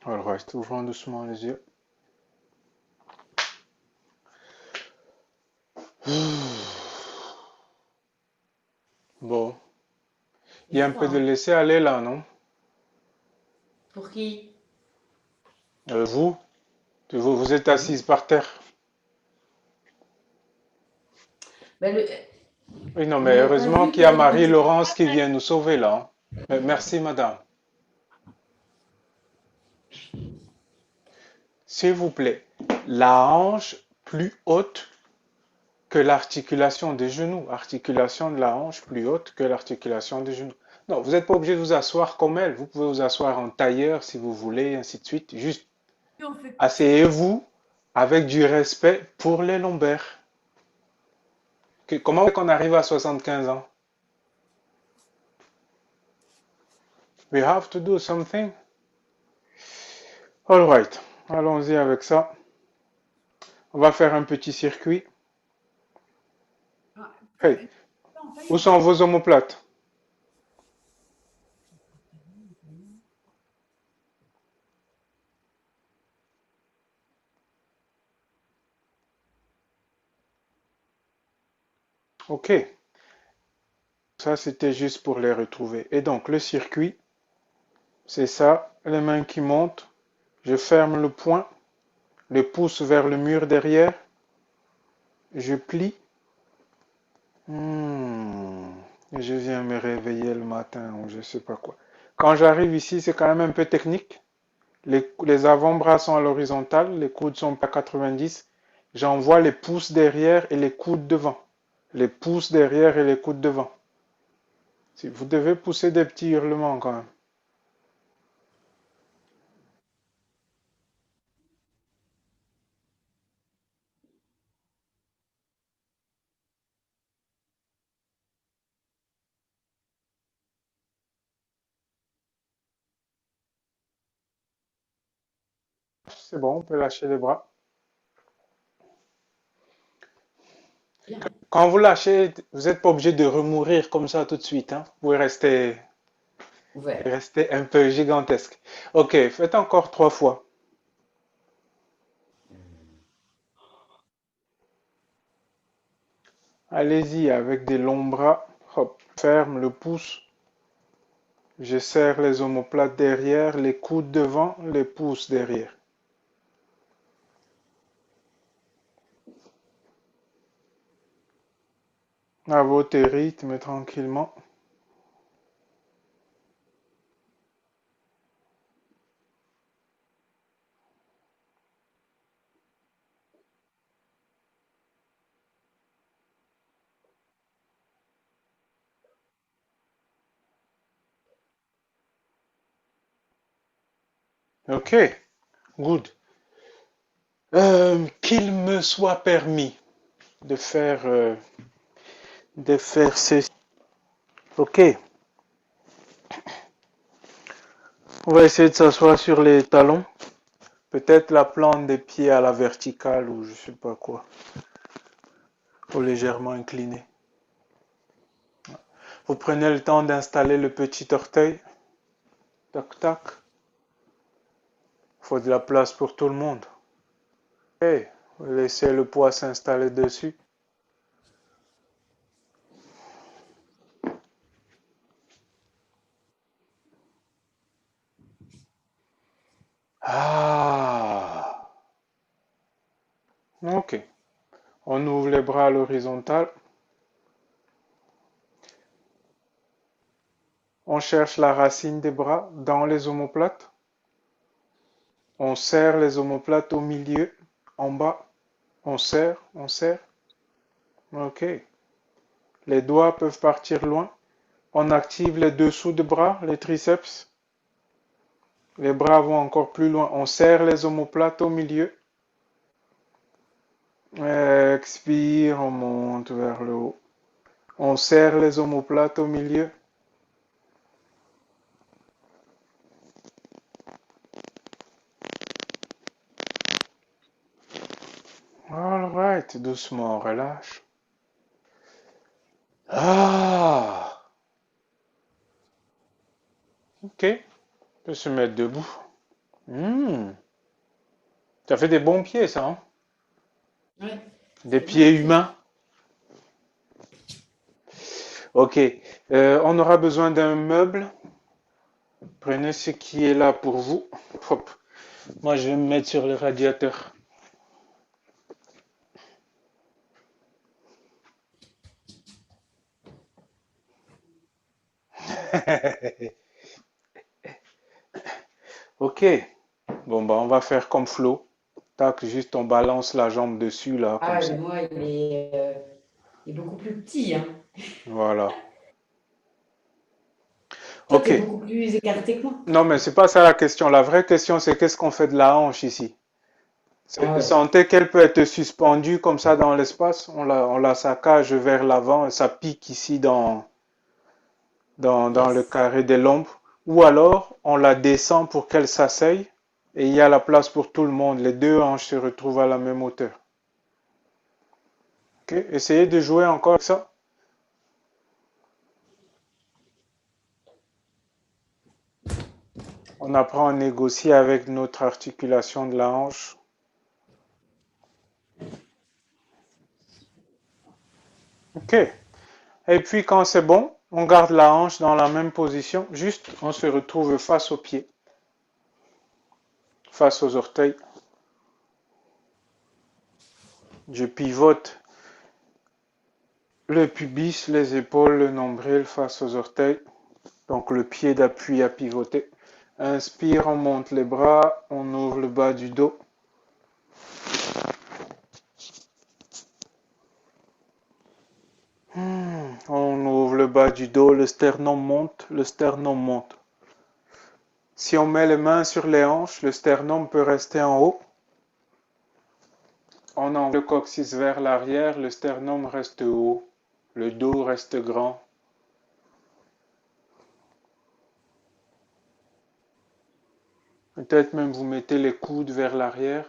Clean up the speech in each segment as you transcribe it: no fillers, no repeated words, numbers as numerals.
Alright, ouvrons doucement les yeux. Bon, il Il y a un faut, peu de hein. laisser aller là, non? Pour qui? Vous, vous êtes Oui. assise par terre. Ben, Oui, non, mais mais t'as heureusement vu qu'il y a qu'il était... Marie-Laurence qui vient nous sauver là, hein. Merci, madame. S'il vous plaît, la hanche plus haute que l'articulation des genoux. Articulation de la hanche plus haute que l'articulation des genoux. Non, vous n'êtes pas obligé de vous asseoir comme elle. Vous pouvez vous asseoir en tailleur si vous voulez, ainsi de suite. Juste On fait... asseyez-vous avec du respect pour les lombaires. Comment qu'on arrive à 75 ans? We have to do something. All right, allons-y avec ça. On va faire un petit circuit. Ah, Hey, non, où tailleur. sont vos omoplates? Ok, ça c'était juste pour les retrouver. Et donc le circuit, c'est ça, les mains qui montent. Je ferme le poing, le pouce vers le mur derrière. Je plie. Et je viens me réveiller le matin ou je sais pas quoi. Quand j'arrive ici, c'est quand même un peu technique. Les avant-bras sont à l'horizontale, les coudes sont à 90. J'envoie les pouces derrière et les coudes devant. Les pouces derrière et les coudes devant. Si vous devez pousser des petits hurlements quand même. C'est bon, on peut lâcher les bras. Bien. Quand vous lâchez, vous n'êtes pas obligé de remourir comme ça tout de suite, hein. Vous pouvez Ouvert. rester un peu gigantesque. Ok, faites encore 3 fois. Allez-y avec des longs bras. Hop, ferme le pouce. Je serre les omoplates derrière, les coudes devant, les pouces derrière. À votre rythme, tranquillement. Ok, good. Qu'il me soit permis de faire ceci. Ok, on va essayer de s'asseoir sur les talons. Peut-être la plante des pieds à la verticale ou je sais pas quoi. Ou légèrement incliné. Vous prenez le temps d'installer le petit orteil. Tac, tac. Il faut de la place pour tout le monde. Ok, vous laissez le poids s'installer dessus. Ah, ok. On ouvre les bras à l'horizontale. On cherche la racine des bras dans les omoplates. On serre les omoplates au milieu, en bas. On serre, on serre. Ok. Les doigts peuvent partir loin. On active les dessous des bras, les triceps. Les bras vont encore plus loin. On serre les omoplates au milieu. Expire, on monte vers le haut. On serre les omoplates au milieu. All right, doucement, on relâche. Ah, ok, on peut se mettre debout. Hmm, ça fait des bons pieds, ça, hein? Ouais, Des c'est bien pieds fait. humains. Ok, on aura besoin d'un meuble. Prenez ce qui est là pour vous. Hop. Moi, je vais me mettre sur le radiateur. Ok, bon, bah, on va faire comme Flo. Tac, juste on balance la jambe dessus, là, comme Ah, ça. mais moi, il est beaucoup plus petit, hein. Voilà. Toi, Ok. tu es beaucoup plus écarté que moi. Non, mais c'est pas ça la question. La vraie question, c'est qu'est-ce qu'on fait de la hanche ici? Ah ouais. Sentez qu'elle peut être suspendue comme ça dans l'espace. On la saccage vers l'avant et ça pique ici dans le Yes. carré des lombes. Ou alors, on la descend pour qu'elle s'asseye et il y a la place pour tout le monde. Les deux hanches se retrouvent à la même hauteur. Ok? Essayez de jouer encore avec ça. On apprend à négocier avec notre articulation de la hanche. Ok. Et puis quand c'est bon, on garde la hanche dans la même position. Juste, on se retrouve face aux pieds, face aux orteils. Je pivote le pubis, les épaules, le nombril face aux orteils. Donc le pied d'appui à pivoter. Inspire, on monte les bras, on ouvre le bas du dos. On ouvre le bas du dos, le sternum monte, le sternum monte. Si on met les mains sur les hanches, le sternum peut rester en haut. On envoie le coccyx vers l'arrière, le sternum reste haut, le dos reste grand. Peut-être même vous mettez les coudes vers l'arrière,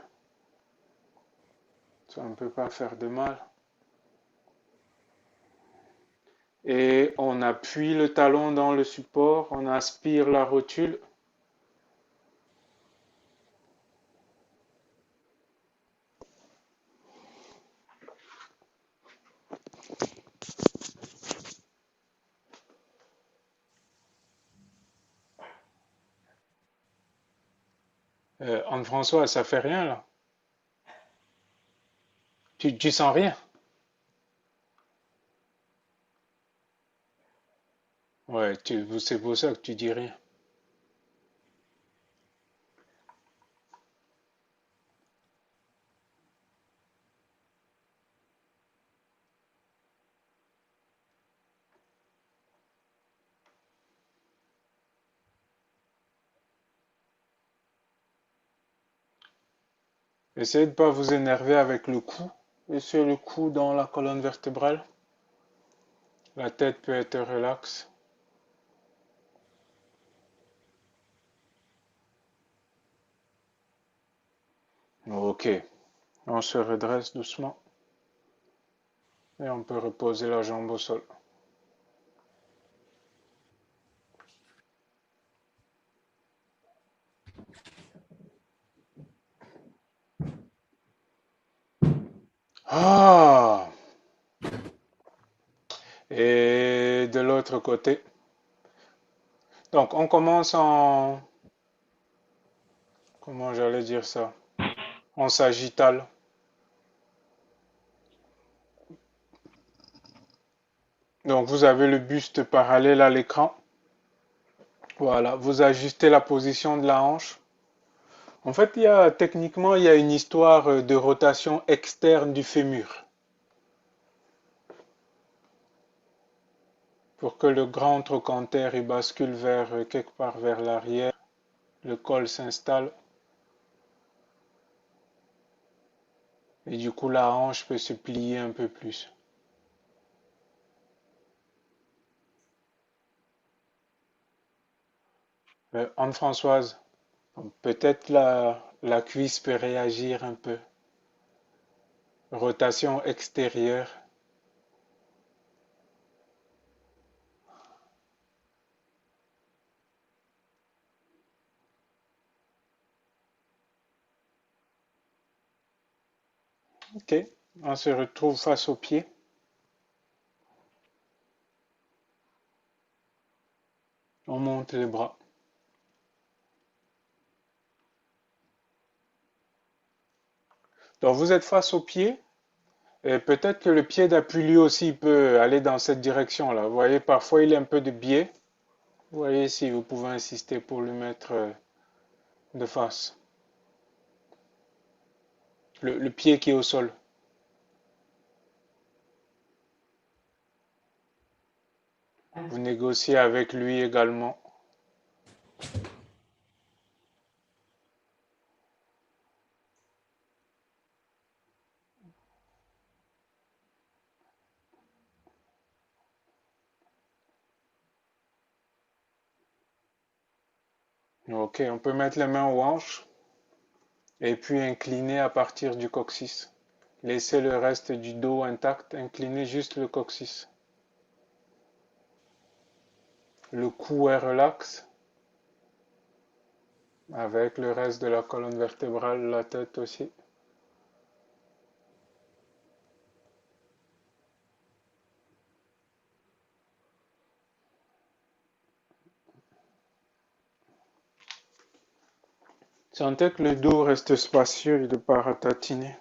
ça ne peut pas faire de mal. Et on appuie le talon dans le support, on aspire la rotule. Anne-François, ça fait rien là. Tu sens rien? Ouais, c'est pour ça que tu dis rien. Essayez de ne pas vous énerver avec le cou. Laissez le cou dans la colonne vertébrale. La tête peut être relaxe. Ok, on se redresse doucement et on peut reposer la jambe au sol. Ah! Et de l'autre côté. Donc on commence en... Comment j'allais dire ça? En sagittal. Donc vous avez le buste parallèle à l'écran. Voilà, vous ajustez la position de la hanche. En fait, techniquement, il y a une histoire de rotation externe du fémur. Pour que le grand trochanter il bascule quelque part vers l'arrière, le col s'installe. Et du coup, la hanche peut se plier un peu plus. Anne-Françoise, peut-être la cuisse peut réagir un peu. Rotation extérieure. Ok, on se retrouve face au pied. On monte les bras. Donc vous êtes face au pied et peut-être que le pied d'appui lui aussi peut aller dans cette direction-là. Vous voyez, parfois il est un peu de biais. Vous voyez si vous pouvez insister pour lui mettre de face. Le pied qui est au sol. Ah, Vous négociez avec lui également. Ok, on peut mettre les mains aux hanches et puis incliner à partir du coccyx. Laissez le reste du dos intact, inclinez juste le coccyx. Le cou est relax avec le reste de la colonne vertébrale, la tête aussi. Sentez que le dos reste spacieux et de pas ratatiner.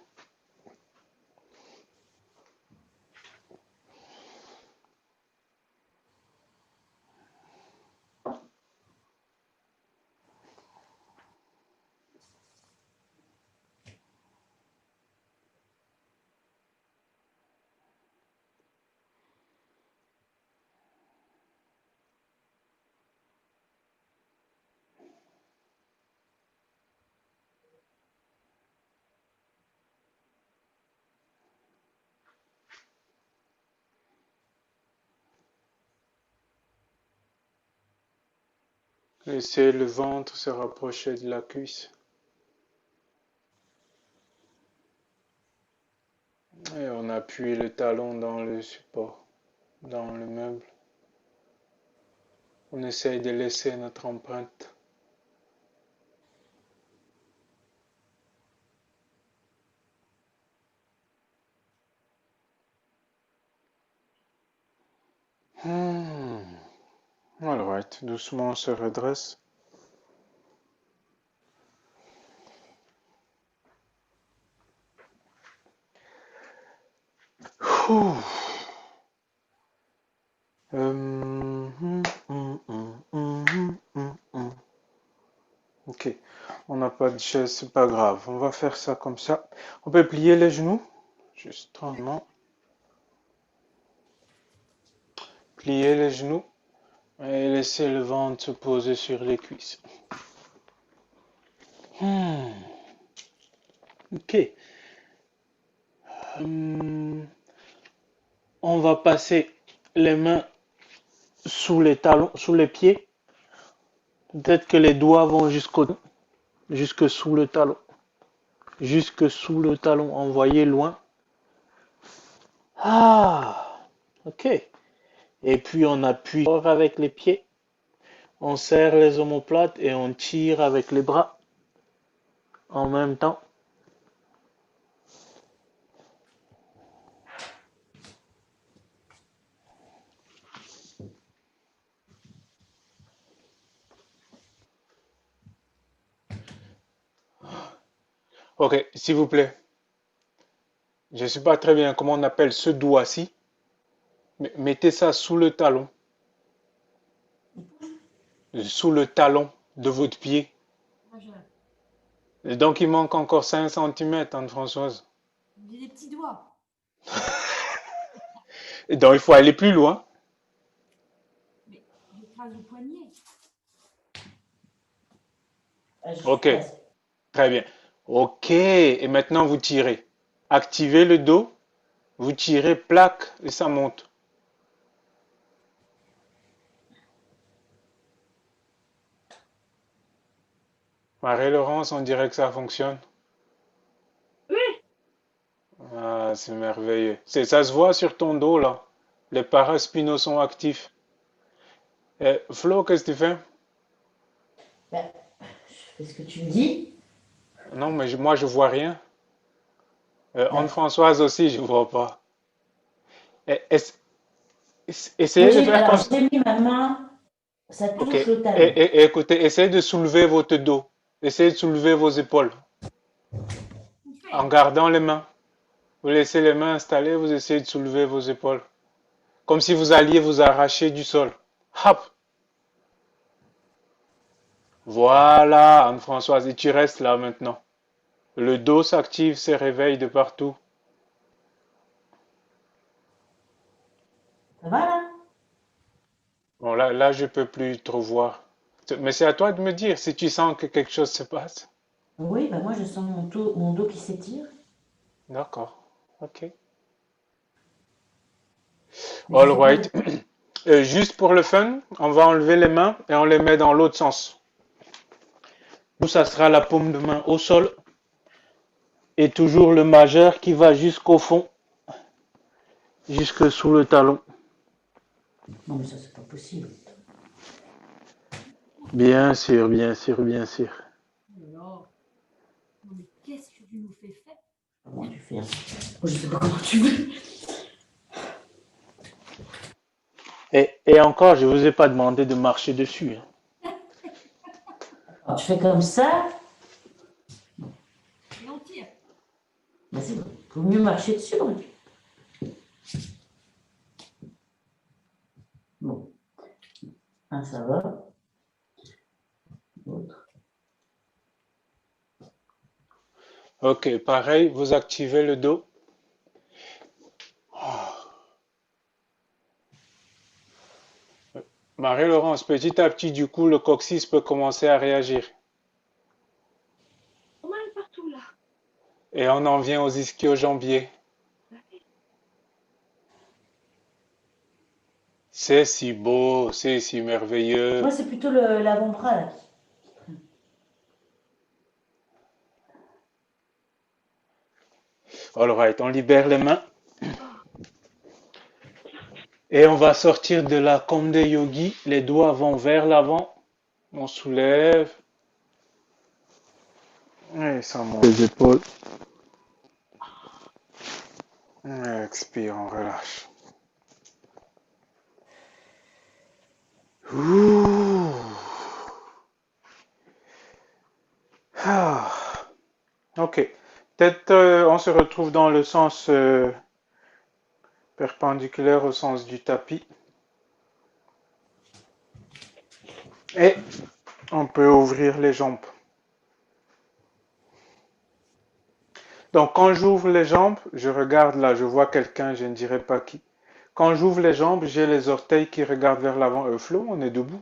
Laissez le ventre se rapprocher de la cuisse. Et on appuie le talon dans le support, dans le meuble. On essaye de laisser notre empreinte. Hmm. Alright, doucement on se redresse. Ouh. Ok, on n'a pas de chaise, c'est pas grave. On va faire ça comme ça. On peut plier les genoux, juste tranquillement. Plier les genoux et laisser le ventre se poser sur les cuisses. Hmm. Ok. Hum, on va passer les mains sous les talons, sous les pieds. Peut-être que les doigts vont jusque sous le talon. Jusque sous le talon, envoyé loin. Ah, ok. Et puis on appuie fort avec les pieds. On serre les omoplates et on tire avec les bras en même temps. Ok, s'il vous plaît. Je ne sais pas très bien comment on appelle ce doigt-ci, mais mettez ça sous le talon. Sous le talon de votre pied. moi, Et donc il manque encore 5 centimètres, Anne-Françoise. j'ai des petits doigts. Et donc il faut aller plus loin. Mais j'écrase le poignet. Ah, je suis Ok, presque. très bien. Ok, et maintenant vous tirez. activez le dos, vous tirez, plaque, et ça monte. Marie-Laurence, on dirait que ça fonctionne. Ah, c'est merveilleux. Ça se voit sur ton dos, là. Les paraspinaux sont actifs. Flo, qu'est-ce que tu fais? Ben, je fais ce que tu me dis. Non, mais moi, je vois rien. Ben, Anne-Françoise aussi, je vois pas. Eh, moi, essayez de faire comme ça. j'ai mis ma main, ça Ok. touche le talon. Écoutez, essayez de soulever votre dos. Essayez de soulever vos épaules en gardant les mains. Vous laissez les mains installées, vous essayez de soulever vos épaules. Comme si vous alliez vous arracher du sol. Hop! Voilà, Anne-Françoise. Et tu restes là maintenant. Le dos s'active, se réveille de partout. Ça va là? Bon, là, je peux plus trop voir. Mais c'est à toi de me dire si tu sens que quelque chose se passe. Oui, ben moi je sens mon dos qui s'étire. D'accord. Ok. Mais je All sais pas. right. Juste pour le fun, on va enlever les mains et on les met dans l'autre sens. Nous, ça sera la paume de main au sol et toujours le majeur qui va jusqu'au fond, jusque sous le talon. Non, mais ça, c'est pas possible. Bien sûr, bien sûr, bien sûr. Alors, non mais qu'est-ce que tu nous fais faire? Comment tu fais? Moi, je sais pas comment tu fais. Et encore, je vous ai pas demandé de marcher dessus, hein. Alors, tu fais comme ça, Et on tire. ben c'est bon. Faut mieux marcher dessus. Ouais. Bon, un ça va, l'autre. Ok, pareil, vous activez le dos. Marie-Laurence, petit à petit, du coup, le coccyx peut commencer à réagir. On mal partout là. Et on en vient aux ischio-jambiers. C'est si beau, c'est si merveilleux. Moi, c'est plutôt l'avant-bras là. All right, on libère les mains et on va sortir de la Konde Yogi. Les doigts vont vers l'avant. On soulève. Et ça monte les épaules. Et expire, on relâche. Ouh. Ah. Ok. Peut-être on se retrouve dans le sens perpendiculaire au sens du tapis. Et on peut ouvrir les jambes. Donc quand j'ouvre les jambes, je regarde là, je vois quelqu'un, je ne dirai pas qui. Quand j'ouvre les jambes, j'ai les orteils qui regardent vers l'avant. Flo, on est debout.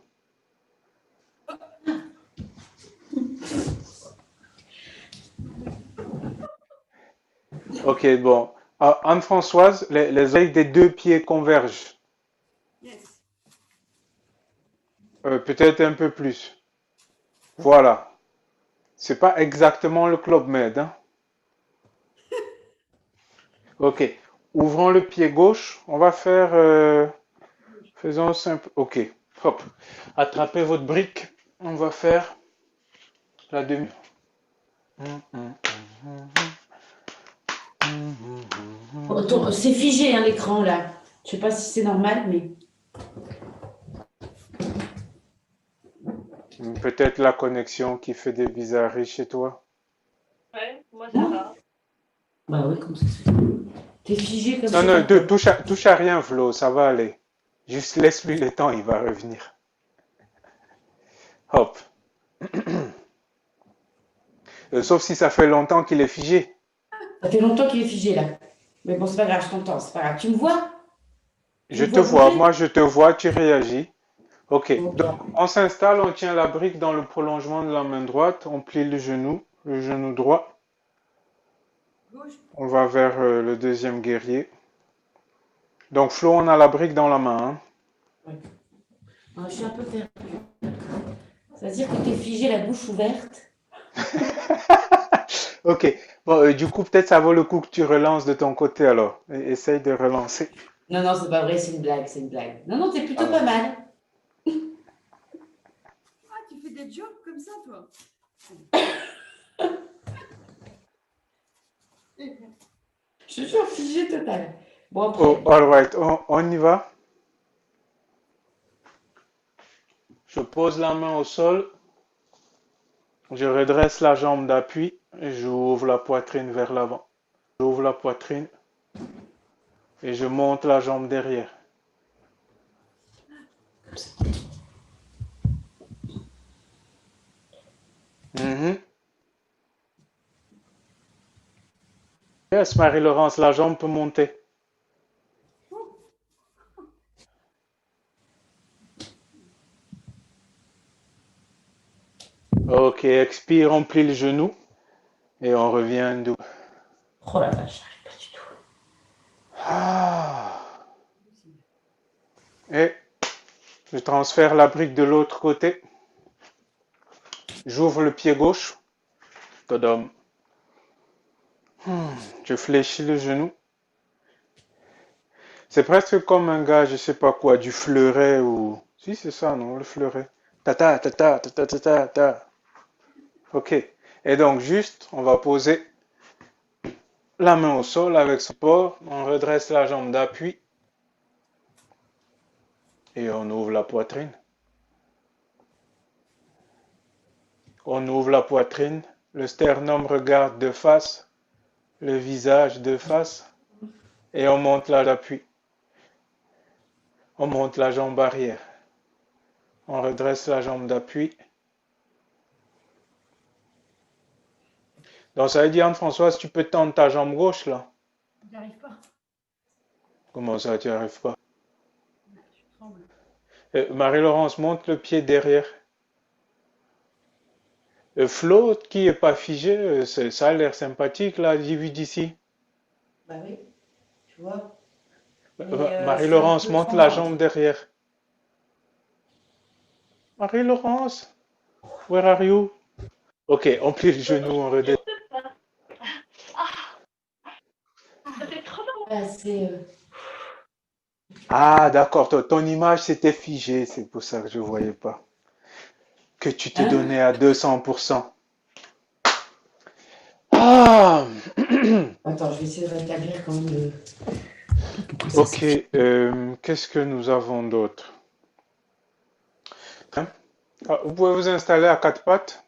Ok, bon. Anne-Françoise, les oreilles des deux pieds convergent. Yes. Peut-être un peu plus. Voilà. C'est pas exactement le Club Med, hein. Ok. Ouvrons le pied gauche. On va faire. Faisons simple. Ok. Hop. Attrapez votre brique. On va faire la demi. C'est figé hein, l'écran là. Je sais pas si c'est normal, mais. Peut-être la connexion qui fait des bizarreries chez toi. Ouais, moi ça Non? va. Bah oui, comme ça se fait. T'es figé comme Non, ça. non, touche à rien, Flo, ça va aller. Juste laisse-lui le temps, il va revenir. Hop. Sauf si ça fait longtemps qu'il est figé. Ça fait longtemps qu'il est figé là. Mais bon, c'est pas grave, je t'entends, c'est pas grave. Tu me vois? Tu Je me te vois vois, bouger? moi je te vois, tu réagis. Ok, Ok. donc on s'installe, on tient la brique dans le prolongement de la main droite, on plie le genou droit. Gauche. On va vers le deuxième guerrier. Donc Flo, on a la brique dans la main, hein. Ouais. Ah, je suis un peu perdue. Ça veut dire que tu es figé la bouche ouverte. Ok. Bon, du coup, peut-être ça vaut le coup que tu relances de ton côté alors. Essaye de relancer. Non, non, c'est pas vrai, c'est une blague, c'est une blague. Non, non, t'es Ah plutôt bon. pas mal. Ah, tu fais des jokes comme ça, toi. Je te jure, figé total. Bon, Oh, après. all right. On y va. Je pose la main au sol. Je redresse la jambe d'appui et j'ouvre la poitrine vers l'avant. J'ouvre la poitrine et je monte la jambe derrière. Mhm. Yes, Marie-Laurence, la jambe peut monter. Ok, expire, on plie le genou et on revient doux. Oh la vache, j'arrive pas du tout. Ah. Et je transfère la brique de l'autre côté. J'ouvre le pied gauche. Tadam. Je fléchis le genou. C'est presque comme un gars, je sais pas quoi, du fleuret ou... Si, c'est ça, non, le fleuret. Ta ta ta ta ta ta ta ta. Ok. Et donc, juste, on va poser la main au sol avec support. On redresse la jambe d'appui. Et on ouvre la poitrine. On ouvre la poitrine. Le sternum regarde de face. Le visage de face. Et on monte la d'appui. On monte la jambe arrière. On redresse la jambe d'appui. Donc ça veut dire, Anne-Françoise, tu peux tendre ta jambe gauche là. J'y arrive pas. Comment ça, tu n'y arrives pas? Je tremble. Marie-Laurence, monte le pied derrière. Flo, qui est pas figé, ça a l'air sympathique là, j'ai vu d'ici. Bah oui, tu vois. Mais je suis un Marie-Laurence, peu monte la tremblante. jambe derrière. Marie-Laurence, where are you? Ok, on plie le genou, on redescend. Ah, c'est. Ah, d'accord, ton image s'était figée, c'est pour ça que je ne voyais pas. Que tu te Hein? donnais à 200%. Ah, Attends, je vais essayer de rétablir quand même le. Pourquoi ça ok, s'affiche? qu'est-ce que nous avons d'autre? Hein? Ah, vous pouvez vous installer à quatre pattes.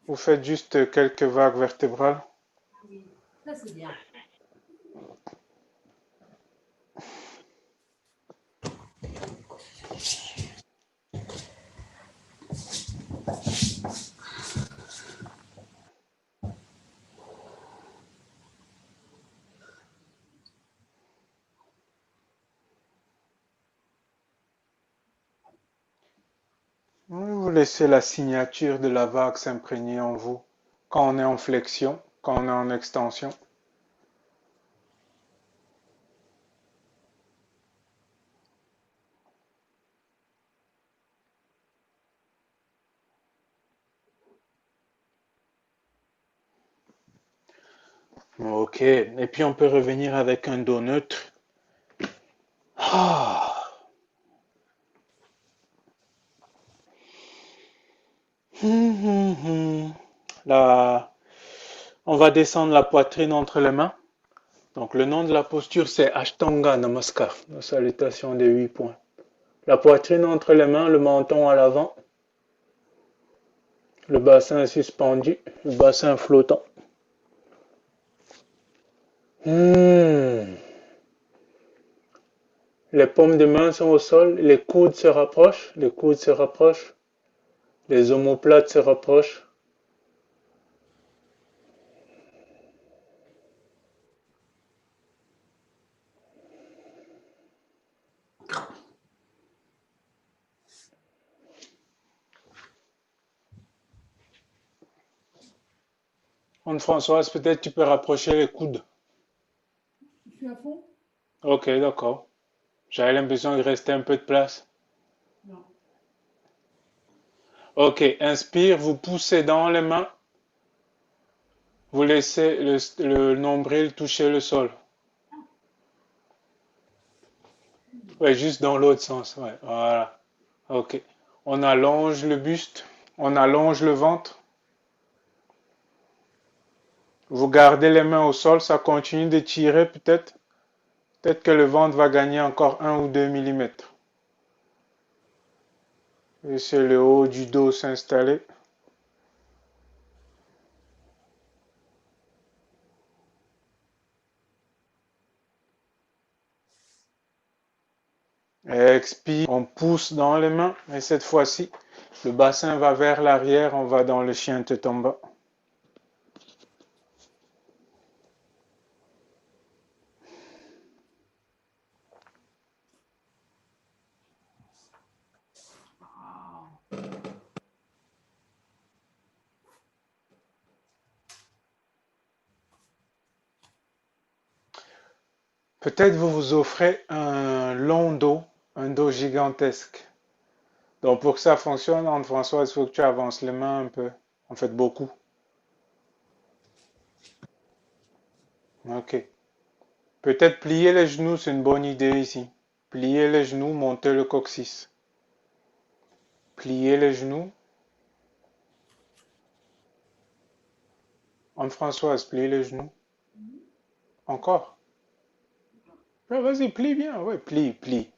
Vous faites juste quelques vagues vertébrales. Oui, ça c'est bien. Vous laissez la signature de la vague s'imprégner en vous quand on est en flexion, quand on est en extension. Ok, et puis on peut revenir avec un dos neutre. Ah. Là, on va descendre la poitrine entre les mains. Donc le nom de la posture c'est Ashtanga Namaskar, la salutation des 8 points. La poitrine entre les mains, le menton à l'avant, le bassin suspendu, le bassin flottant. Les paumes de main sont au sol, les coudes se rapprochent, les omoplates se rapprochent. Anne-Françoise, peut-être tu peux rapprocher les coudes. Je suis à fond? Ok, d'accord. J'avais l'impression qu'il restait un peu de place. Non. Ok, inspire, vous poussez dans les mains, vous laissez le nombril toucher le sol. Ouais, juste dans l'autre sens, ouais, voilà. Ok. On allonge le buste, on allonge le ventre. Vous gardez les mains au sol, ça continue de tirer peut-être. Peut-être que le ventre va gagner encore 1 ou 2 millimètres. Laissez le haut du dos s'installer. Expire, on pousse dans les mains. Et cette fois-ci, le bassin va vers l'arrière, on va dans le chien tête en bas. Peut-être vous vous offrez un long dos, un dos gigantesque. Donc pour que ça fonctionne, Anne-Françoise, il faut que tu avances les mains un peu. En fait, beaucoup. Ok. Peut-être plier les genoux, c'est une bonne idée ici. Plier les genoux, monter le coccyx. Plier les genoux. Anne-Françoise, plie les genoux. Encore. Ouais, vas-y, plie bien. Ouais, plie, plie.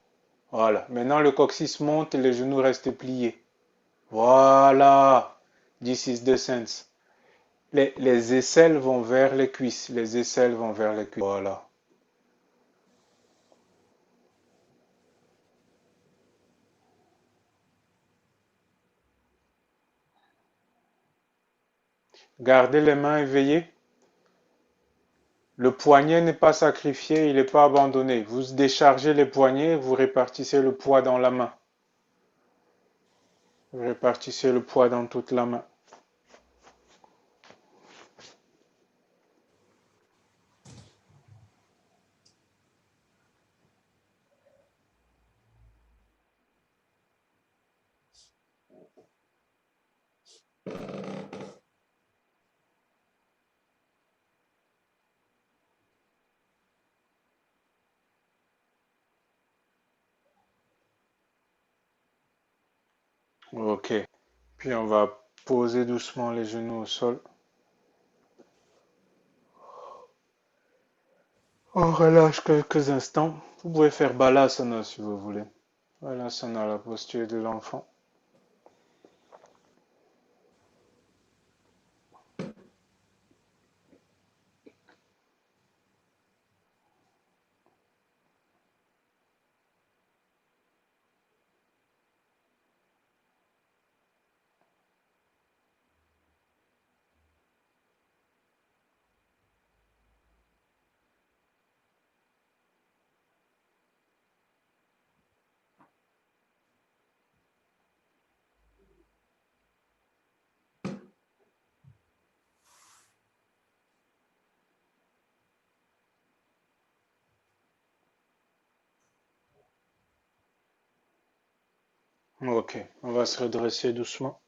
Voilà. Maintenant, le coccyx monte et les genoux restent pliés. Voilà. This is the sense. Les aisselles vont vers les cuisses. Les aisselles vont vers les cuisses. Voilà. Gardez les mains éveillées. Le poignet n'est pas sacrifié, il n'est pas abandonné. Vous déchargez les poignets, vous répartissez le poids dans la main. Vous répartissez le poids dans toute la main. Ok. Puis on va poser doucement les genoux au sol. On relâche quelques instants. Vous pouvez faire Balasana si vous voulez. Balasana, la posture de l'enfant. Ok, on va se redresser doucement.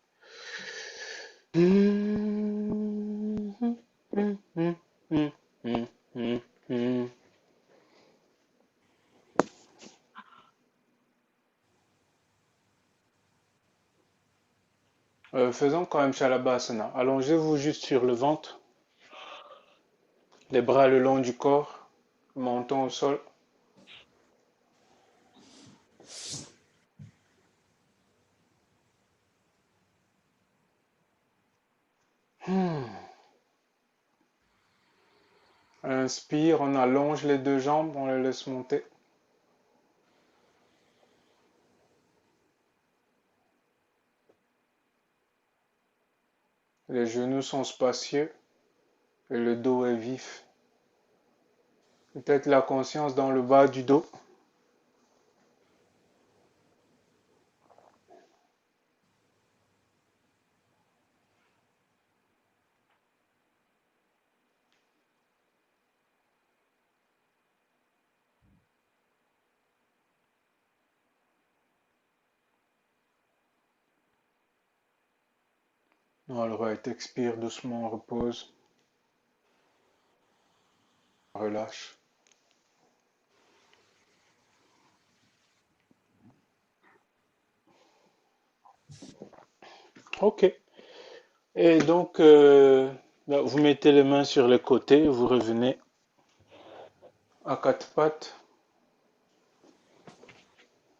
Faisons quand même Shalabhasana. Allongez-vous juste sur le ventre, les bras le long du corps, menton au sol. Inspire, on allonge les deux jambes, on les laisse monter. Les genoux sont spacieux et le dos est vif. Peut-être la conscience dans le bas du dos. All right, expire doucement, repose, relâche. Ok. Et donc, vous mettez les mains sur les côtés, vous revenez à quatre pattes.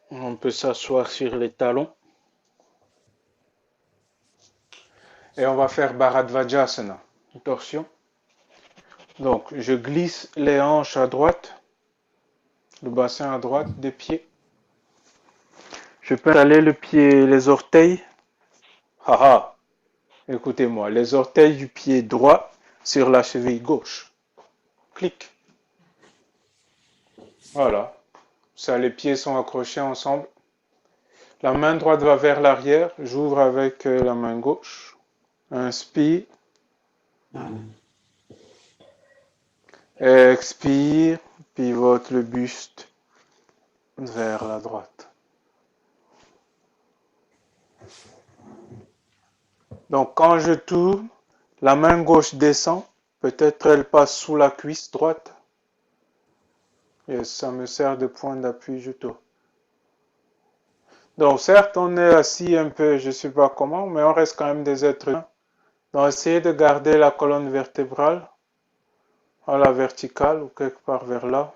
On peut s'asseoir sur les talons. Et on va faire Bharadvajasana, torsion. Donc, je glisse les hanches à droite, le bassin à droite des pieds. Je peux installer le pied, les orteils. Haha, écoutez-moi, les orteils du pied droit sur la cheville gauche. Clic. Voilà. Ça, les pieds sont accrochés ensemble. La main droite va vers l'arrière. J'ouvre avec la main gauche. Inspire. Expire. Pivote le buste vers la droite. Donc, quand je tourne, la main gauche descend. Peut-être elle passe sous la cuisse droite. Et ça me sert de point d'appui, je tourne. Donc, certes, on est assis un peu, je ne sais pas comment, mais on reste quand même des êtres humains. Donc, essayez de garder la colonne vertébrale à la verticale ou quelque part vers là,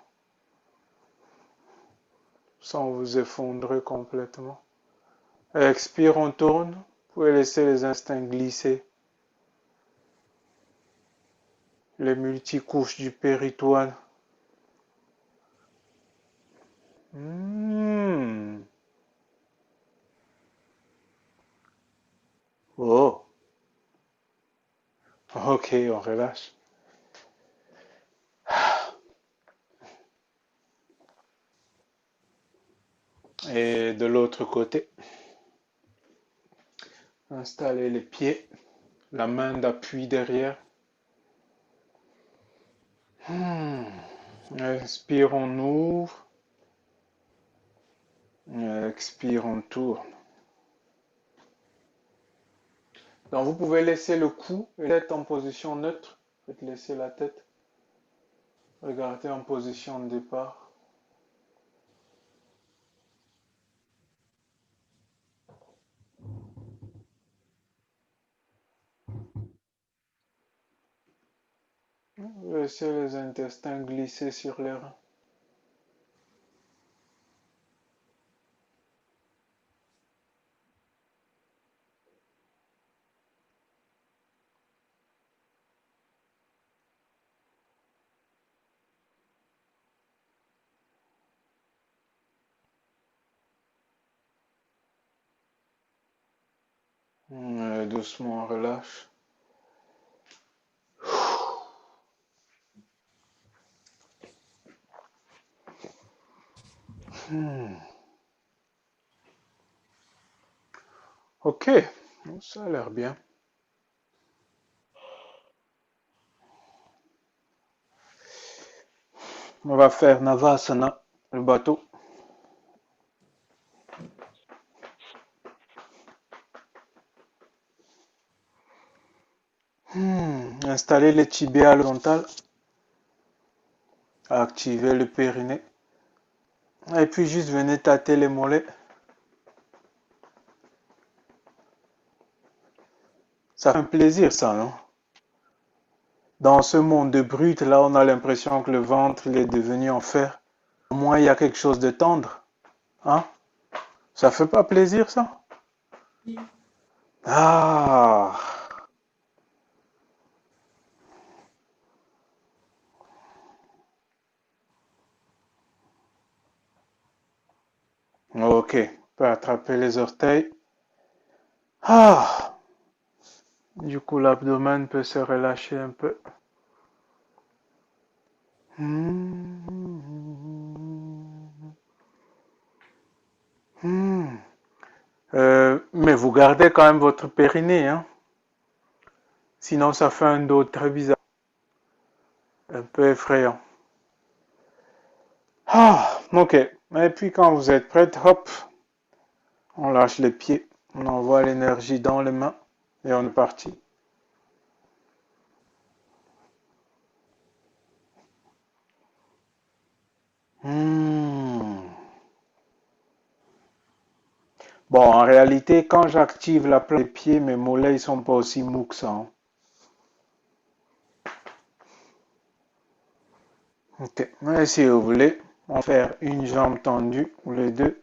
sans vous effondrer complètement. Et expire, on tourne. Vous pouvez laisser les instincts glisser. Les multicouches du péritoine. Oh. Ok, on relâche. Et de l'autre côté, installez les pieds, la main d'appui derrière. Inspire, on ouvre. Expire, on tourne. Donc vous pouvez laisser le cou et la tête en position neutre. Faites laisser la tête. Regardez en position de départ. Laissez les intestins glisser sur les reins. Doucement, on relâche. Ok, ça a l'air bien. On va faire Navasana, le bateau. Installez les tibias à l'horizontale. Activez le périnée. Et puis juste venez tâter les mollets. Ça fait un plaisir ça, non? Dans ce monde de brut, là, on a l'impression que le ventre il est devenu en fer. Au moins, il y a quelque chose de tendre. Hein? Ça fait pas plaisir, ça? Ah! Ok. On peut attraper les orteils. Ah! Du coup, l'abdomen peut se relâcher un peu. Mais vous gardez quand même votre périnée, hein? Sinon, ça fait un dos très bizarre. Un peu effrayant. Ah, ok. Et puis quand vous êtes prête, hop, on lâche les pieds. On envoie l'énergie dans les mains Et on est parti. Hmm. Bon, en réalité, quand j'active la plante des pieds, mes mollets ils sont pas aussi mous que ça, hein. Ok, mais si vous voulez, on va faire une jambe tendue ou les deux.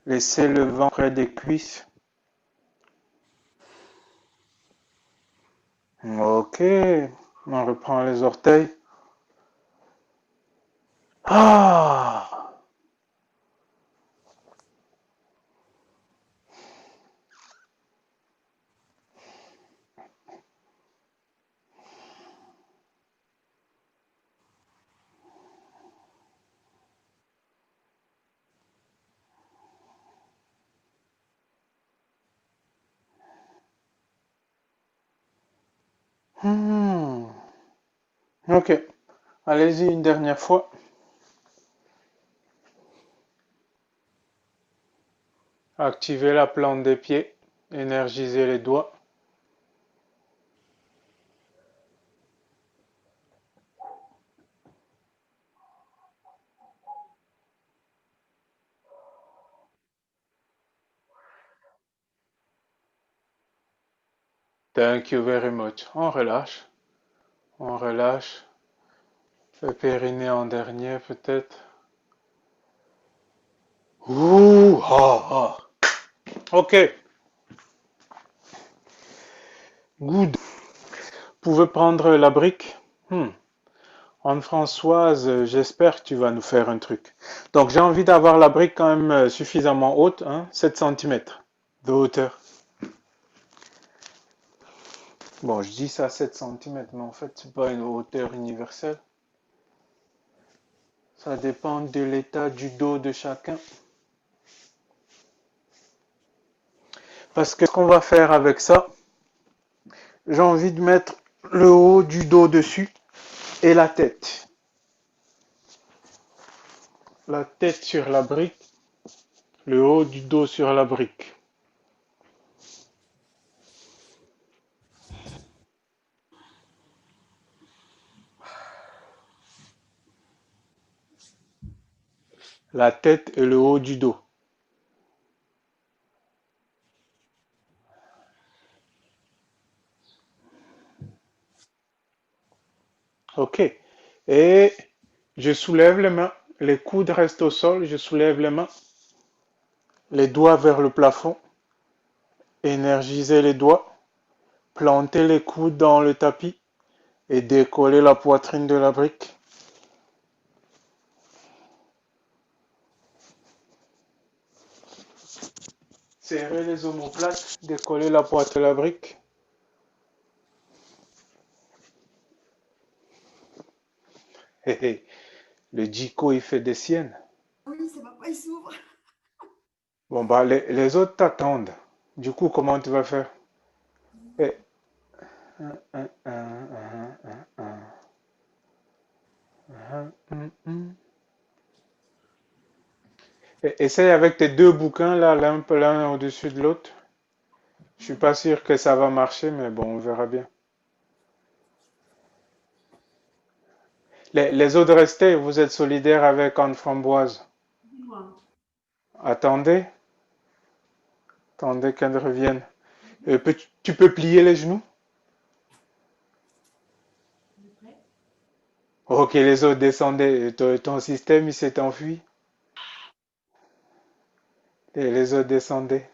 Laissez le vent près des cuisses. Ok, on reprend les orteils. Ah! Hmm. Ok, allez-y une dernière fois. Activez la plante des pieds. Énergisez les doigts. Thank you very much. On relâche. On relâche. Le périnée en dernier peut-être. Ouh, ah, ah. Ok, good. Vous pouvez prendre la brique. Anne-Françoise, j'espère que tu vas nous faire un truc. Donc j'ai envie d'avoir la brique quand même suffisamment haute, hein, 7 cm de hauteur. Bon, je dis ça 7 cm, mais en fait, c'est pas une hauteur universelle. Ça dépend de l'état du dos de chacun. Parce que ce qu'on va faire avec ça, j'ai envie de mettre le haut du dos dessus et la tête. La tête sur la brique, le haut du dos sur la brique. La tête et le haut du dos. Ok. Et je soulève les mains. Les coudes restent au sol. Je soulève les mains. Les doigts vers le plafond. Énergisez les doigts. Plantez les coudes dans le tapis et décollez la poitrine de la brique. Serrez les omoplates. Décollez la poitrine de la brique. Hé hé. Le Jico, il fait des siennes. Oui, ça va pas, il s'ouvre. Bon, bah, les autres t'attendent. Du coup, comment tu vas faire? Eh, un, un, un, essaye avec tes deux bouquins là, l'un au-dessus de l'autre. Je suis pas sûr que ça va marcher, mais bon, on verra bien. Les autres restés, vous êtes solidaires avec Anne Framboise. Dis-moi. Attendez, attendez qu'elle revienne. Tu peux plier les genoux? On est prêt? Ok, les autres descendez. Ton système, il s'est enfui. Et les autres descendaient.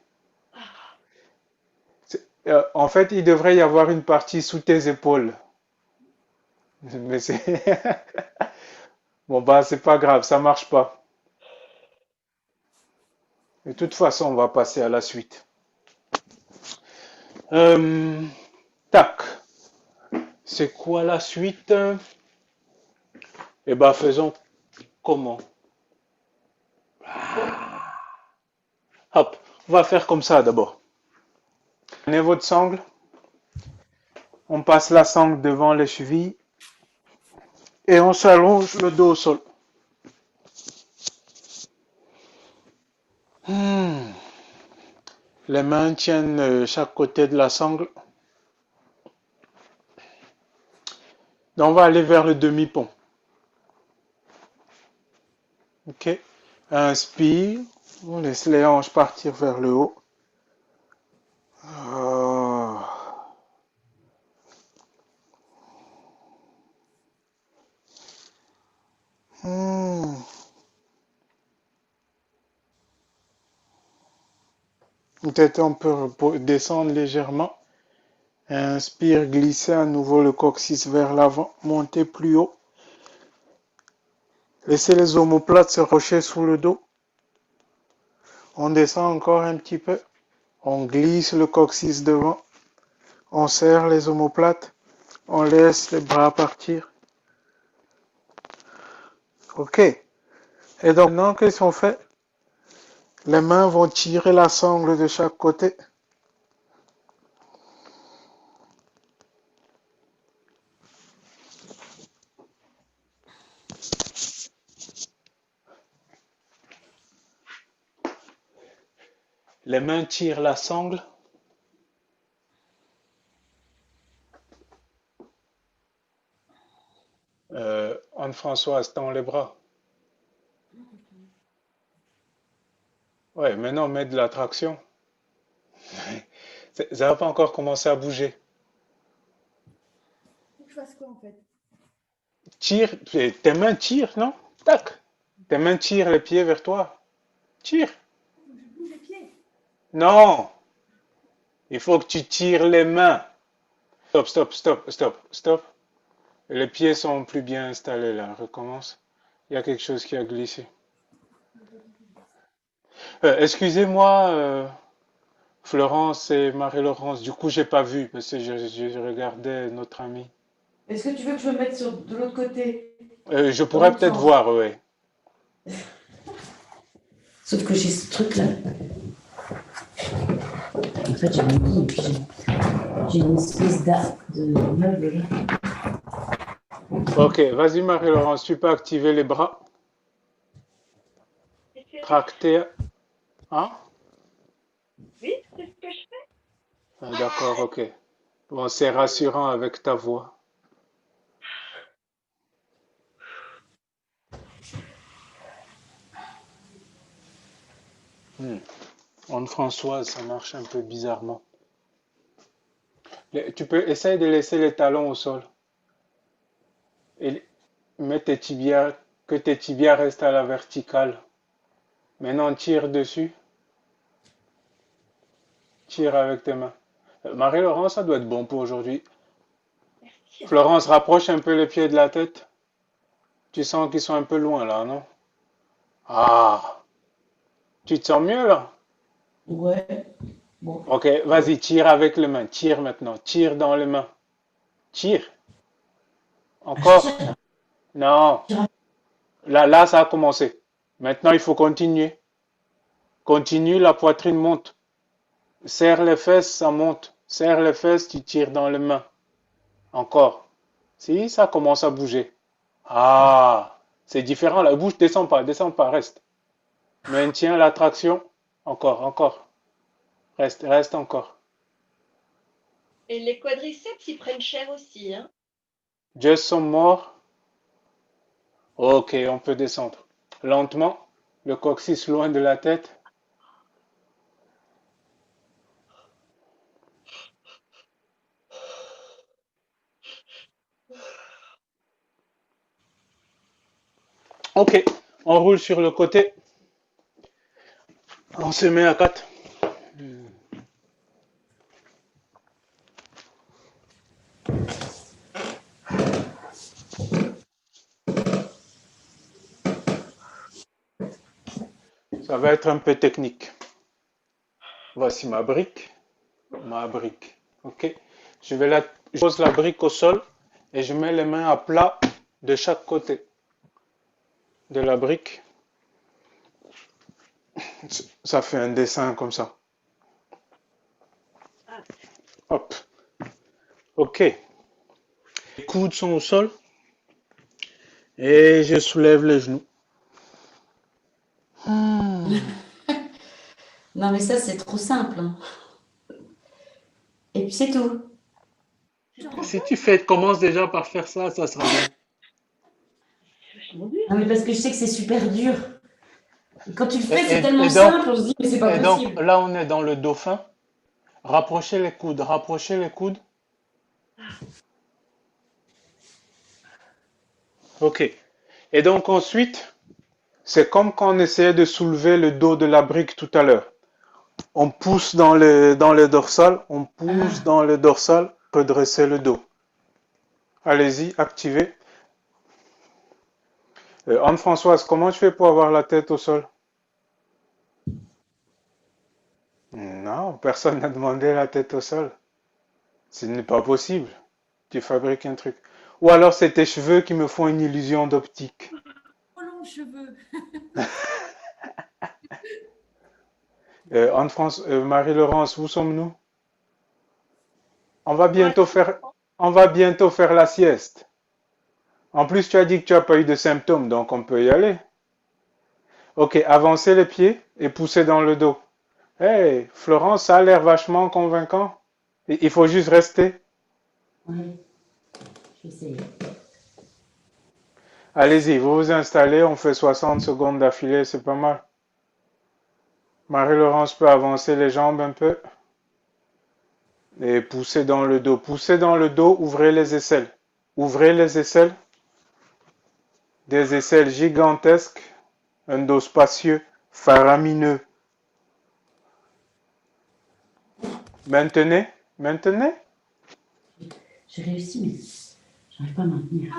En fait, il devrait y avoir une partie sous tes épaules. Mais c'est... Bon, bah, c'est pas grave, ça marche pas. De toute façon, on va passer à la suite. Euh, tac. C'est quoi la suite? Eh ben, faisons comment? Hop, on va faire comme ça d'abord. Prenez votre sangle. On passe la sangle devant les chevilles. Et on s'allonge le dos au sol. Les mains tiennent chaque côté de la sangle. Donc, on va aller vers le demi-pont. Ok. Inspire. On laisse les hanches partir vers le haut. Oh. Hmm. Peut-être on peut descendre légèrement. Inspire, glisser à nouveau le coccyx vers l'avant, monter plus haut. Laissez les omoplates se rocher sous le dos. On descend encore un petit peu. On glisse le coccyx devant. On serre les omoplates. On laisse les bras partir. Ok. Et donc maintenant, qu'est-ce qu'on fait? Les mains vont tirer la sangle de chaque côté. Les mains tirent la sangle. Anne-Françoise, tends les bras. Ouais, maintenant, mets de la traction. Ça n'a pas encore commencé à bouger. Faut que je fasse quoi en fait? Tire, tes mains tirent, non? Tac. Tes mains tirent les pieds vers toi. Tire. Faut que je bouge les pieds. Non. Il faut que tu tires les mains. Stop, stop, stop, stop, stop. Les pieds sont plus bien installés là. Recommence. Il y a quelque chose qui a glissé. Excusez-moi, Florence et Marie-Laurence. Du coup, j'ai pas vu parce que je regardais notre ami. Est-ce que tu veux que je me mette de l'autre côté, Je dans pourrais l'autre peut-être sens? voir, ouais. Sauf que j'ai ce truc-là. En fait, j'ai mon lit et puis j'ai une espèce de meuble là. Ok, vas-y Marie-Laurence, tu peux activer les bras. Tracter. Hein? Oui, c'est ce que je fais. Ah, d'accord, ok. Bon, c'est rassurant avec ta voix. Hmm. Anne-Françoise, ça marche un peu bizarrement. Tu peux essayer de laisser les talons au sol et mettre tes tibias, que tes tibias restent à la verticale. Maintenant, tire dessus, tire avec tes mains. Marie-Laurence, ça doit être bon pour aujourd'hui. Merci. Florence, rapproche un peu les pieds de la tête. Tu sens qu'ils sont un peu loin là, non? Ah, tu te sens mieux là? Ouais. Bon. Ok, vas-y, tire avec les mains. Tire maintenant. Tire dans les mains. Tire. Ah, je Encore. tire Non. là. Là, ça a commencé. Maintenant, il faut continuer. Continue, la poitrine monte. Serre les fesses, ça monte. Serre les fesses, tu tires dans les mains. Encore. Si, ça commence à bouger. Ah, c'est différent là. Bouge, descends pas, reste. Maintiens la traction. Encore, encore. Reste, reste encore. Et les quadriceps, ils prennent cher aussi, hein. Just some more. Ok, on peut descendre. Lentement, le coccyx loin de la tête. Ok, on roule sur le côté. On se met à 4. Ça va être un peu technique. Voici ma brique. Ma brique. Ok. Je pose la brique au sol et je mets les mains à plat de chaque côté de la brique. Ça fait un dessin comme ça. Hop. Ok. Les coudes sont au sol et je soulève les genoux. Non, mais ça, c'est trop simple, hein. Et puis c'est tout. C'est trop Si simple. tu fais, commence déjà par faire ça, ça sera bien. Vachement dur. Non, mais parce que je sais que c'est super dur. Et quand tu le Et, fais, c'est et tellement donc, simple, on se dit, mais c'est pas et donc, possible. là, on est dans le dauphin. Rapprochez les coudes, rapprochez les coudes. Ok. Et donc ensuite, c'est comme quand on essayait de soulever le dos de la brique tout à l'heure. On pousse dans le dorsal, on pousse Ah, dans le dorsal, redresser le dos. Allez-y, activez. Anne-Françoise, comment tu fais pour avoir la tête au sol? Non, personne n'a demandé la tête au sol. Ce n'est pas possible. Tu fabriques un truc. Ou alors c'est tes cheveux qui me font une illusion d'optique. Trop longs cheveux. Anne-France, Marie-Laurence, où sommes-nous? On va Pour bientôt l'instant, faire, on va bientôt faire la sieste. En plus, tu as dit que tu n'as pas eu de symptômes, donc on peut y aller. Ok, avancez les pieds et poussez dans le dos. Hey, Florence, ça a l'air vachement convaincant. Il faut juste rester. ouais, je vais essayer. Allez-y, vous vous installez, on fait 60 secondes d'affilée, c'est pas mal. Marie-Laurence peut avancer les jambes un peu et pousser dans le dos. Poussez dans le dos, ouvrez les aisselles. Ouvrez les aisselles, des aisselles gigantesques, un dos spacieux, faramineux. Maintenez, maintenez. J'ai réussi, mais j'arrive pas à maintenir.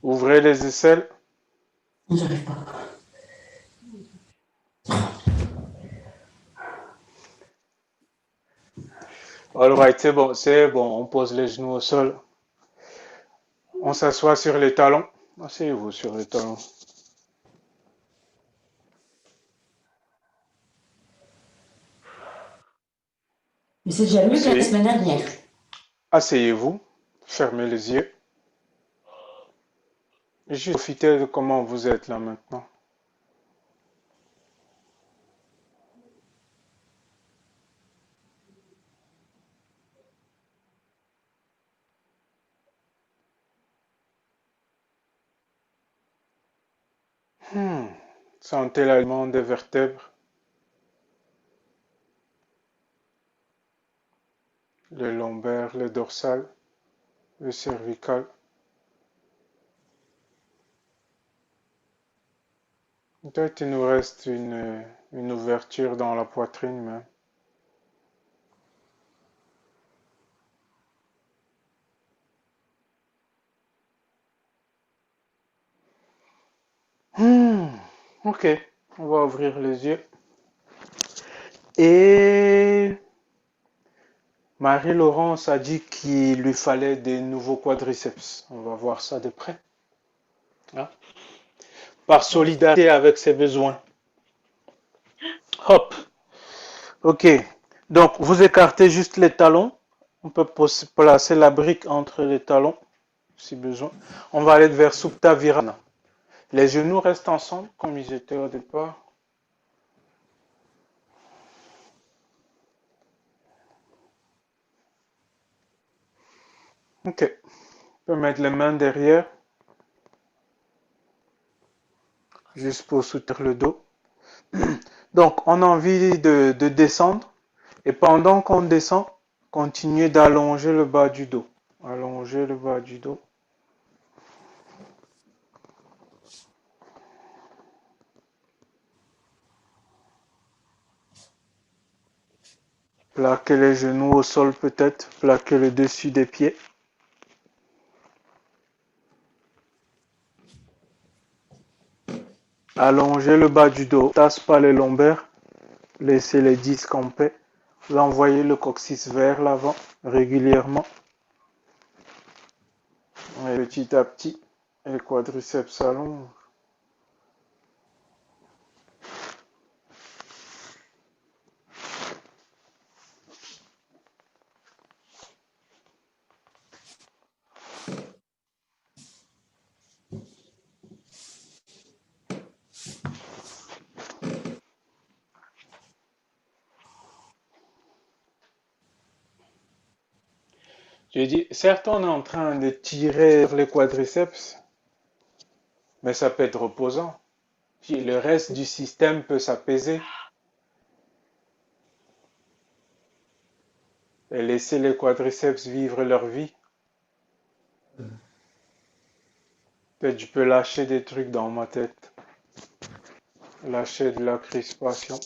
Ouvrez les aisselles. Non, j'arrive pas. Alright, c'est bon, on pose les genoux au sol. On s'assoit sur les talons. Asseyez-vous sur les talons. Mais c'est déjà mieux que la Asseyez, semaine dernière. asseyez-vous. Fermez les yeux. Et juste profitez de comment vous êtes là maintenant. Hmm. Sentez l'alignement des vertèbres, le lombaire, le dorsal, le cervical. Peut-être il nous reste une ouverture dans la poitrine même. Hmm. Ok, on va ouvrir les yeux. Et Marie-Laurence a dit qu'il lui fallait des nouveaux quadriceps. On va voir ça de près, hein. Par solidarité avec ses besoins. Hop, ok. Donc, vous écartez juste les talons. On peut placer la brique entre les talons, si besoin. On va aller vers Supta Virana. Les genoux restent ensemble, comme ils étaient au départ. Ok. On peut mettre les mains derrière, juste pour soutenir le dos. Donc, on a envie de descendre. Et pendant qu'on descend, continuez d'allonger le bas du dos. Allonger le bas du dos. Plaquez les genoux au sol peut-être. Plaquez le dessus des pieds. Allongez le bas du dos. Tasse pas les lombaires. Laissez les disques en paix. Vous envoyez le coccyx vers l'avant régulièrement. Et petit à petit, les quadriceps s'allongent. Je dis, certes, on est en train de tirer les quadriceps, mais ça peut être reposant. Puis le reste du système peut s'apaiser et laisser les quadriceps vivre leur vie. Peut-être je peux lâcher des trucs dans ma tête, lâcher de la crispation.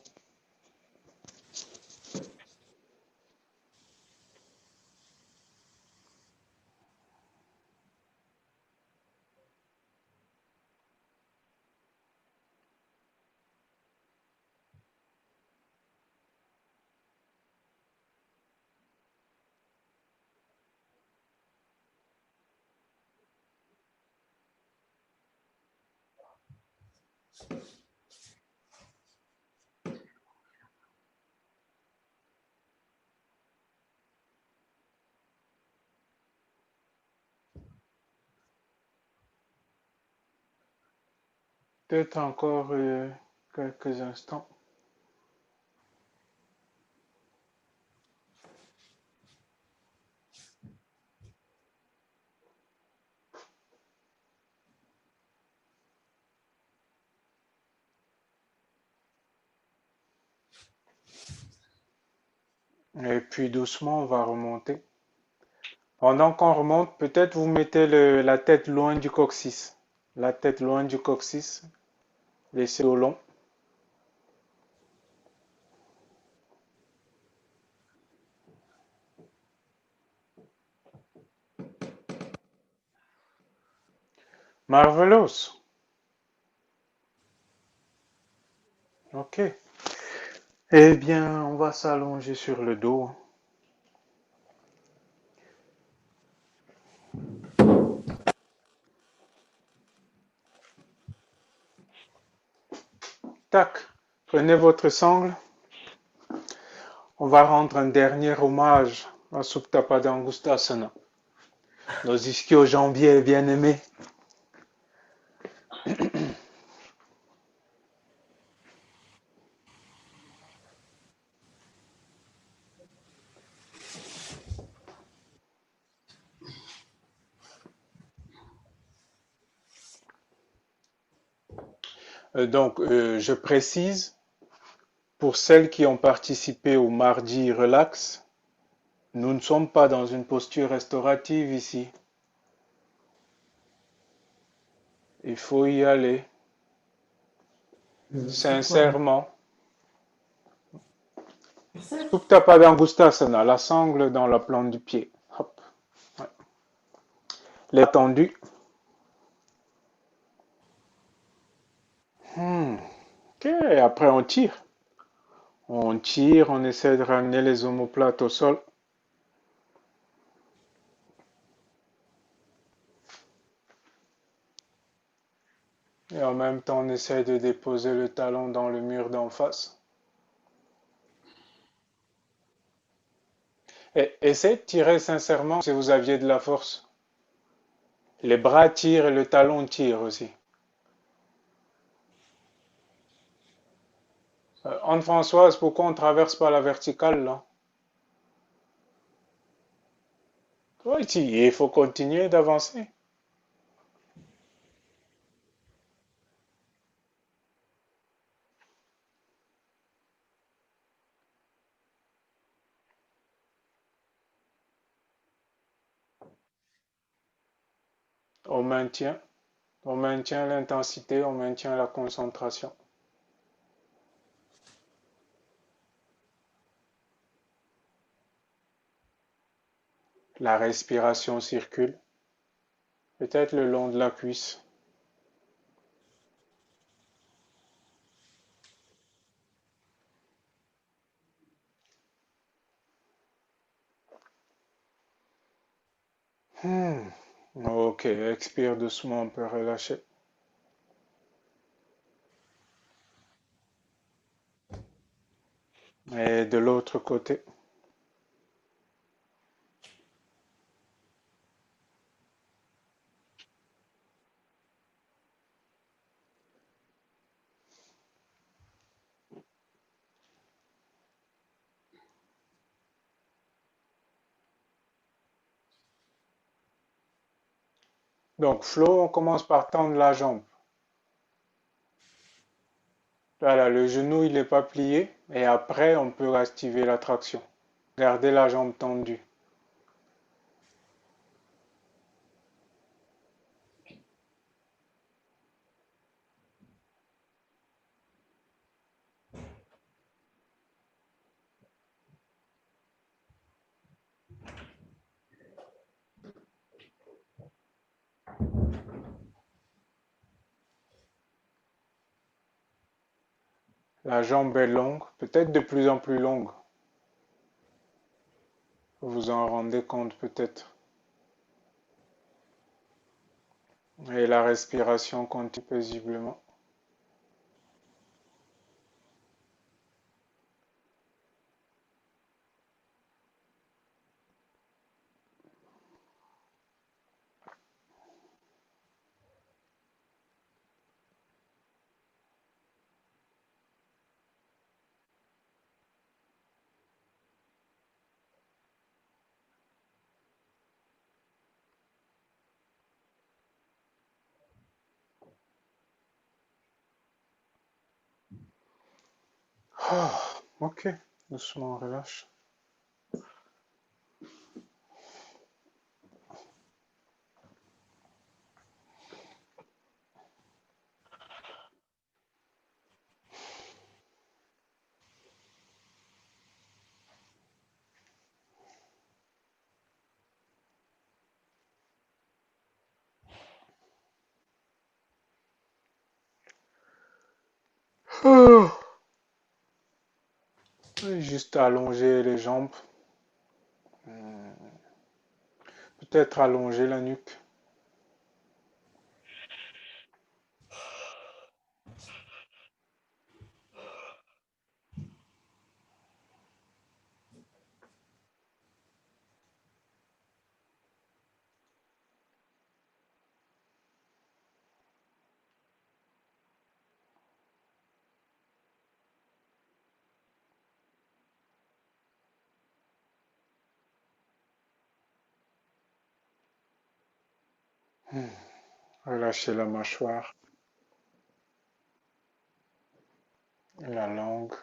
Peut-être encore quelques instants. Et puis doucement, on va remonter. Pendant qu'on remonte, peut-être vous mettez la tête loin du coccyx. La tête loin du coccyx, laissez au long. Marvelous. Ok. Eh bien, on va s'allonger sur le dos. Tac. Prenez votre sangle. On va rendre un dernier hommage à Supta Padangusthasana, nos ischio-jambiers bien-aimés. Je précise, pour celles qui ont participé au mardi relax, nous ne sommes pas dans une posture restaurative ici. Il faut y aller, sincèrement. Supta Padangusthasana, la sangle dans la plante du pied. Hop. Ouais. Les tendus. Ok, après on tire. On tire, on essaie de ramener les omoplates au sol. Et en même temps, on essaie de déposer le talon dans le mur d'en face. Et essayez de tirer sincèrement si vous aviez de la force. Les bras tirent et le talon tire aussi. Anne-Françoise, pourquoi on ne traverse pas la verticale là? Oui, il faut continuer d'avancer. On maintient, on maintient l'intensité, on maintient la concentration. La respiration circule, peut-être le long de la cuisse. Ok, expire doucement, on peut relâcher. Et de l'autre côté. Donc, flow, on commence par tendre la jambe. Voilà, le genou, il n'est pas plié. Et après, on peut activer la traction. Gardez la jambe tendue. La jambe est longue, peut-être de plus en plus longue. Vous vous en rendez compte peut-être. Et la respiration continue paisiblement. Ah, ok, doucement on relâche. Ah. Et juste allonger les jambes, peut-être allonger la nuque. Relâchez la mâchoire, la langue.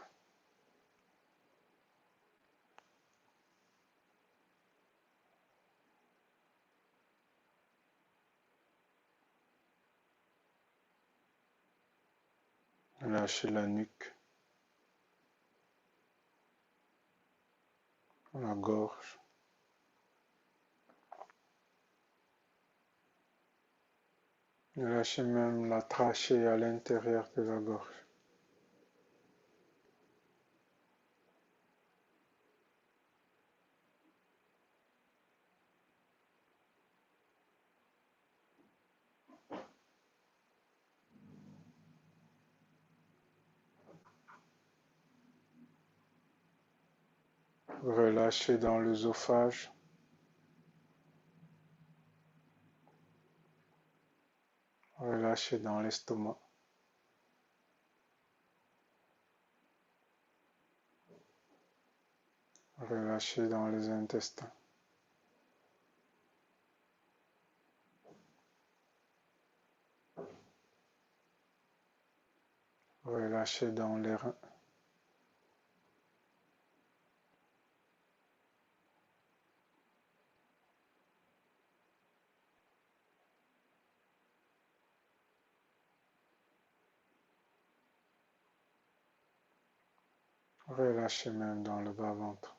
Relâchez la nuque, la gorge. Relâchez même la trachée à l'intérieur de la gorge. Relâchez dans l'œsophage. Relâchez dans l'estomac. Relâchez dans les intestins. Relâchez dans les reins. Relâchez même dans le bas-ventre.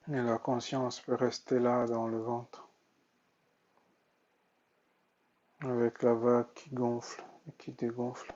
Et la conscience peut rester là dans le ventre, avec la vague qui gonfle et qui dégonfle.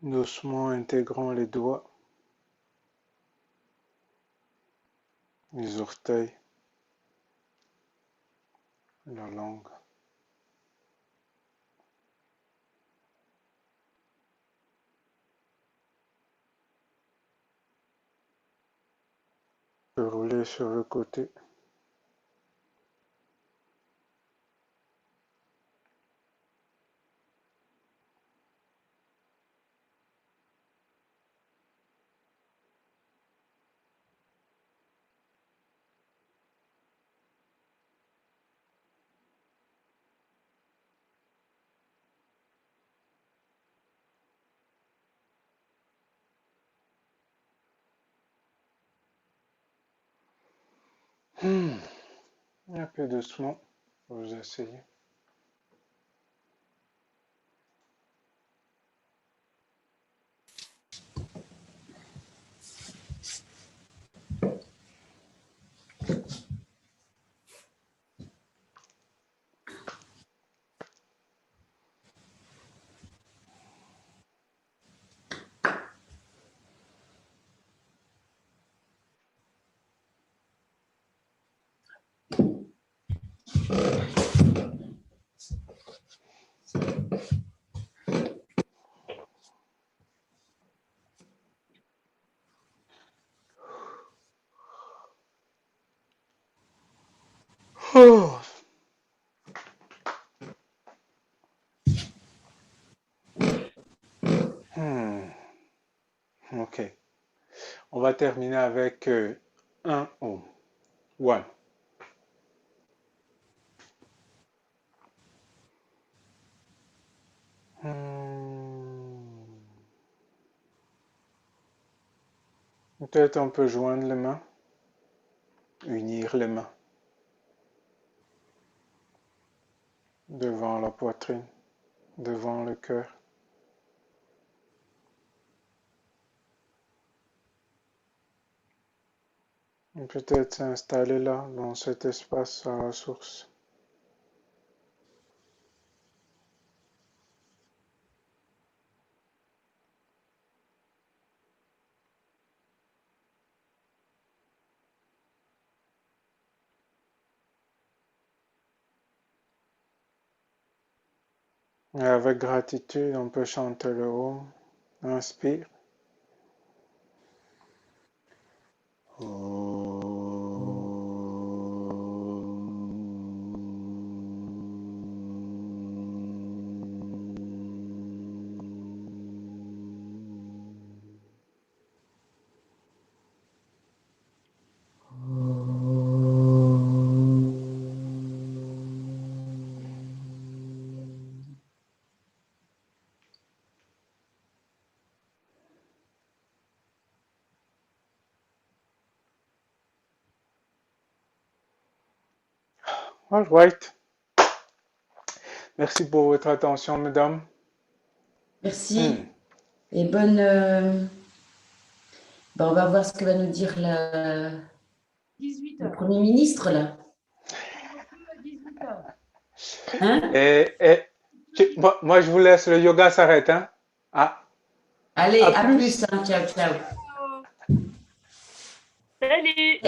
Doucement intégrant les doigts, les orteils, la langue. Peut rouler sur le côté. Un peu doucement, vous essayez. Oh. Ok. On va terminer avec un om. One. Peut-être on peut joindre les mains, unir les mains devant la poitrine, devant le cœur. Peut-être s'installer là, dans cet espace à la source. Et avec gratitude, on peut chanter le Om. Inspire. All right. Merci pour votre attention, mesdames. Merci. Et bonne. On va voir ce que va nous dire 18 le heures. Premier ministre, là. 18 heures. Hein? Moi, je vous laisse, le yoga s'arrête. Hein? Allez, À à plus. plus, hein. Ciao, ciao. Salut!